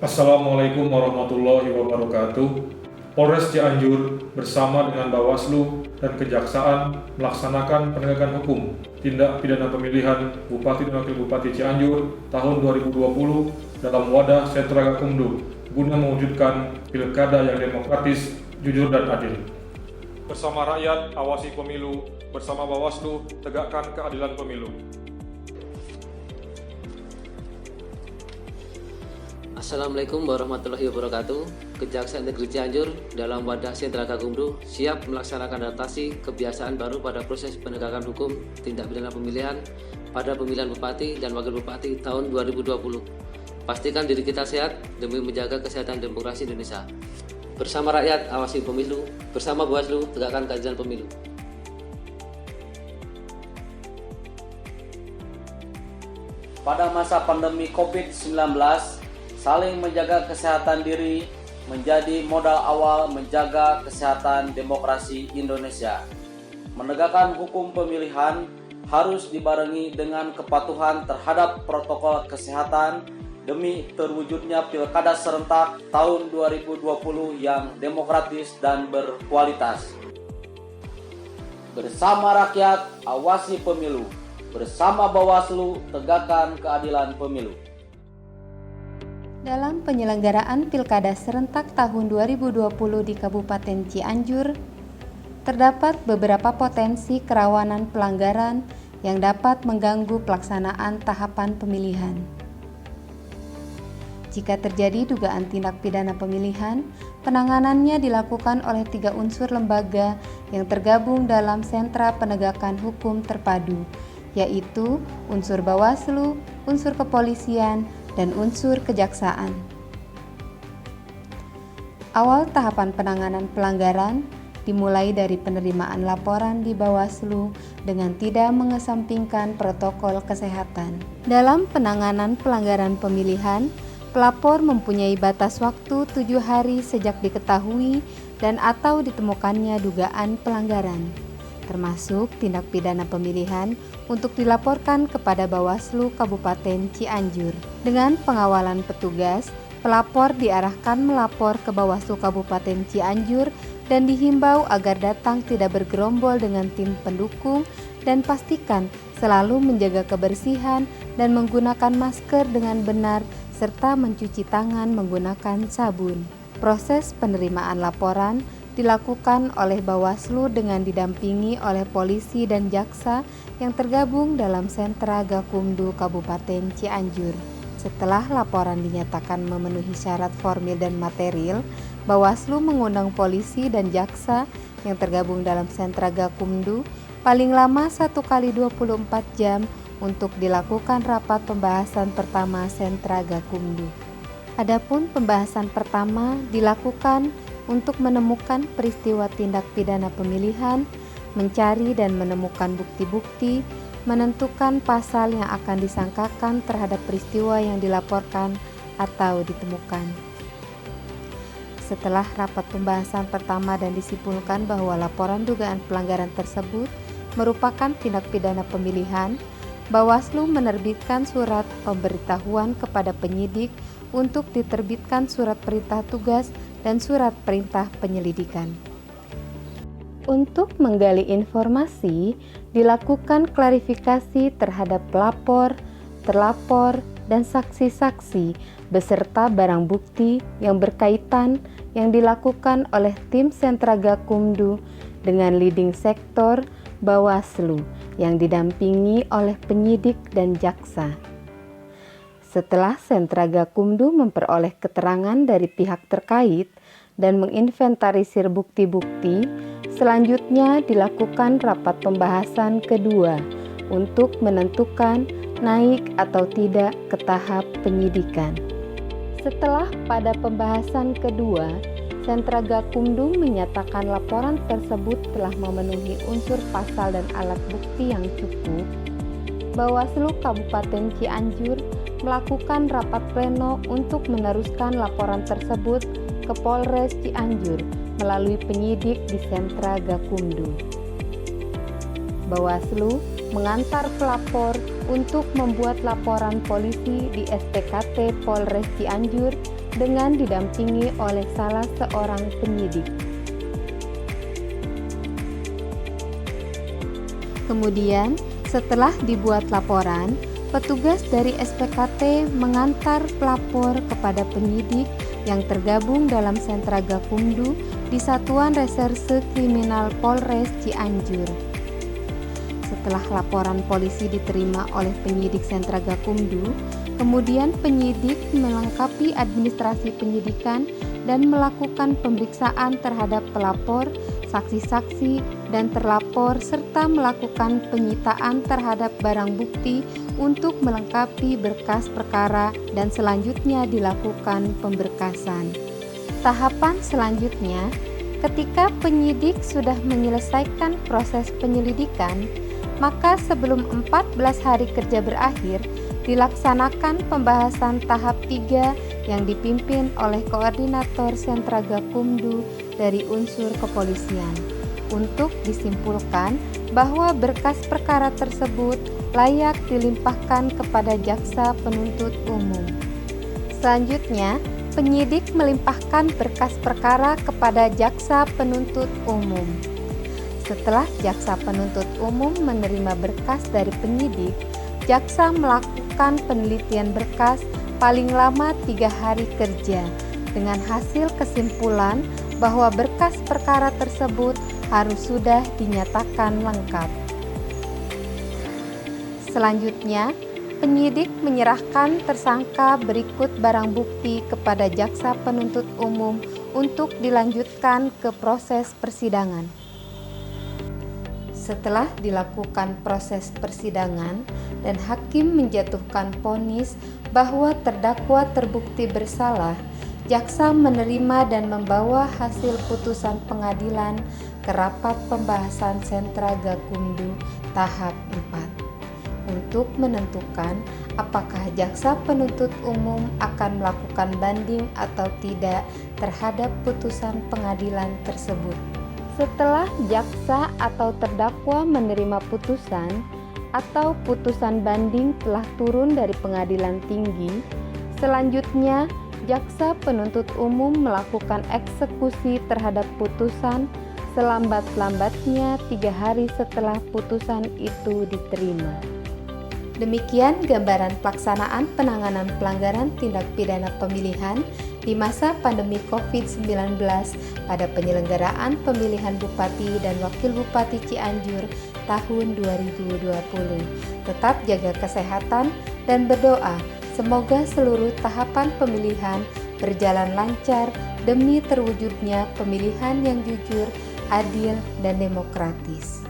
Assalamualaikum warahmatullahi wabarakatuh. Polres Cianjur bersama dengan Bawaslu dan Kejaksaan melaksanakan penegakan hukum tindak pidana pemilihan Bupati dan Wakil Bupati Cianjur tahun 2020 dalam wadah Sentra Gakumdu guna mewujudkan pilkada yang demokratis, jujur dan adil. Bersama rakyat, awasi pemilu. Bersama Bawaslu, tegakkan keadilan pemilu. Assalamualaikum warahmatullahi wabarakatuh. Kejaksaan Negeri Cianjur dalam wadah Sentra Gakumdu siap melaksanakan adaptasi kebiasaan baru pada proses penegakan hukum tindak pidana pemilihan pada pemilihan Bupati dan Wakil Bupati tahun 2020. Pastikan diri kita sehat demi menjaga kesehatan demokrasi Indonesia. Bersama rakyat, awasi pemilu. Bersama Bawaslu, tegakkan keadilan pemilu. Pada masa pandemi COVID-19, saling menjaga kesehatan diri menjadi modal awal menjaga kesehatan demokrasi Indonesia. Menegakkan hukum pemilihan harus dibarengi dengan kepatuhan terhadap protokol kesehatan demi terwujudnya pilkada serentak tahun 2020 yang demokratis dan berkualitas. Bersama rakyat, awasi pemilu. Bersama Bawaslu, tegakkan keadilan pemilu. Dalam penyelenggaraan Pilkada serentak tahun 2020 di Kabupaten Cianjur, terdapat beberapa potensi kerawanan pelanggaran yang dapat mengganggu pelaksanaan tahapan pemilihan. Jika terjadi dugaan tindak pidana pemilihan, penanganannya dilakukan oleh 3 unsur lembaga yang tergabung dalam Sentra Penegakan Hukum Terpadu, yaitu unsur Bawaslu, unsur kepolisian, dan unsur kejaksaan. Awal tahapan penanganan pelanggaran dimulai dari penerimaan laporan di Bawaslu dengan tidak mengesampingkan protokol kesehatan. Dalam penanganan pelanggaran pemilihan, pelapor mempunyai batas waktu 7 hari sejak diketahui dan atau ditemukannya dugaan pelanggaran, termasuk tindak pidana pemilihan untuk dilaporkan kepada Bawaslu Kabupaten Cianjur. Dengan pengawalan petugas, pelapor diarahkan melapor ke Bawaslu Kabupaten Cianjur dan dihimbau agar datang tidak bergerombol dengan tim pendukung dan pastikan selalu menjaga kebersihan dan menggunakan masker dengan benar serta mencuci tangan menggunakan sabun. Proses penerimaan laporan dilakukan oleh Bawaslu dengan didampingi oleh polisi dan jaksa yang tergabung dalam Sentra Gakumdu Kabupaten Cianjur. Setelah laporan dinyatakan memenuhi syarat formil dan material, Bawaslu mengundang polisi dan jaksa yang tergabung dalam Sentra Gakumdu paling lama 1 kali 24 jam untuk dilakukan rapat pembahasan pertama Sentra Gakumdu. Adapun pembahasan pertama dilakukan untuk menemukan peristiwa tindak pidana pemilihan, mencari dan menemukan bukti-bukti, menentukan pasal yang akan disangkakan terhadap peristiwa yang dilaporkan atau ditemukan. Setelah rapat pembahasan pertama dan disimpulkan bahwa laporan dugaan pelanggaran tersebut merupakan tindak pidana pemilihan, Bawaslu menerbitkan surat pemberitahuan kepada penyidik untuk diterbitkan surat perintah tugas dan surat perintah penyelidikan. Untuk menggali informasi, dilakukan klarifikasi terhadap pelapor, terlapor, dan saksi-saksi beserta barang bukti yang berkaitan yang dilakukan oleh tim Sentra Gakumdu dengan leading sektor Bawaslu yang didampingi oleh penyidik dan jaksa. Setelah Sentra Gakumdu memperoleh keterangan dari pihak terkait dan menginventarisir bukti-bukti, selanjutnya dilakukan rapat pembahasan kedua untuk menentukan naik atau tidak ke tahap penyidikan. Setelah pada pembahasan kedua, Sentra Gakumdu menyatakan laporan tersebut telah memenuhi unsur pasal dan alat bukti yang cukup, Bawaslu Kabupaten Cianjur melakukan rapat pleno untuk meneruskan laporan tersebut ke Polres Cianjur melalui penyidik di Sentra Gakumdu. Bawaslu mengantar pelapor untuk membuat laporan polisi di SPKT Polres Cianjur dengan didampingi oleh salah seorang penyidik. Kemudian, setelah dibuat laporan, petugas dari SPKT mengantar pelapor kepada penyidik yang tergabung dalam sentra Gakumdu di Satuan Reserse Kriminal Polres Cianjur. Setelah laporan polisi diterima oleh penyidik sentra Gakumdu, kemudian penyidik melengkapi administrasi penyidikan dan melakukan pemeriksaan terhadap pelapor, saksi-saksi, dan terlapor serta melakukan penyitaan terhadap barang bukti untuk melengkapi berkas perkara dan selanjutnya dilakukan pemberkasan. Tahapan selanjutnya, ketika penyidik sudah menyelesaikan proses penyelidikan, maka sebelum 14 hari kerja berakhir, dilaksanakan pembahasan tahap 3 yang dipimpin oleh Koordinator Sentra Gakumdu dari unsur kepolisian untuk disimpulkan bahwa berkas perkara tersebut layak dilimpahkan kepada jaksa penuntut umum. Selanjutnya, penyidik melimpahkan berkas perkara kepada jaksa penuntut umum. Setelah jaksa penuntut umum menerima berkas dari penyidik, jaksa melakukan penelitian berkas paling lama 3 hari kerja dengan hasil kesimpulan bahwa berkas perkara tersebut harus sudah dinyatakan lengkap. Selanjutnya, penyidik menyerahkan tersangka berikut barang bukti kepada jaksa penuntut umum untuk dilanjutkan ke proses persidangan. Setelah dilakukan proses persidangan dan hakim menjatuhkan vonis bahwa terdakwa terbukti bersalah, jaksa menerima dan membawa hasil putusan pengadilan ke rapat pembahasan sentra Gakumdu tahap 4 untuk menentukan apakah jaksa penuntut umum akan melakukan banding atau tidak terhadap putusan pengadilan tersebut. Setelah jaksa atau terdakwa menerima putusan atau putusan banding telah turun dari pengadilan tinggi, selanjutnya jaksa penuntut umum melakukan eksekusi terhadap putusan selambat-lambatnya 3 hari setelah putusan itu diterima. Demikian gambaran pelaksanaan penanganan pelanggaran tindak pidana pemilihan di masa pandemi COVID-19 pada penyelenggaraan pemilihan Bupati dan Wakil Bupati Cianjur tahun 2020. Tetap jaga kesehatan dan berdoa semoga seluruh tahapan pemilihan berjalan lancar demi terwujudnya pemilihan yang jujur, adil, dan demokratis.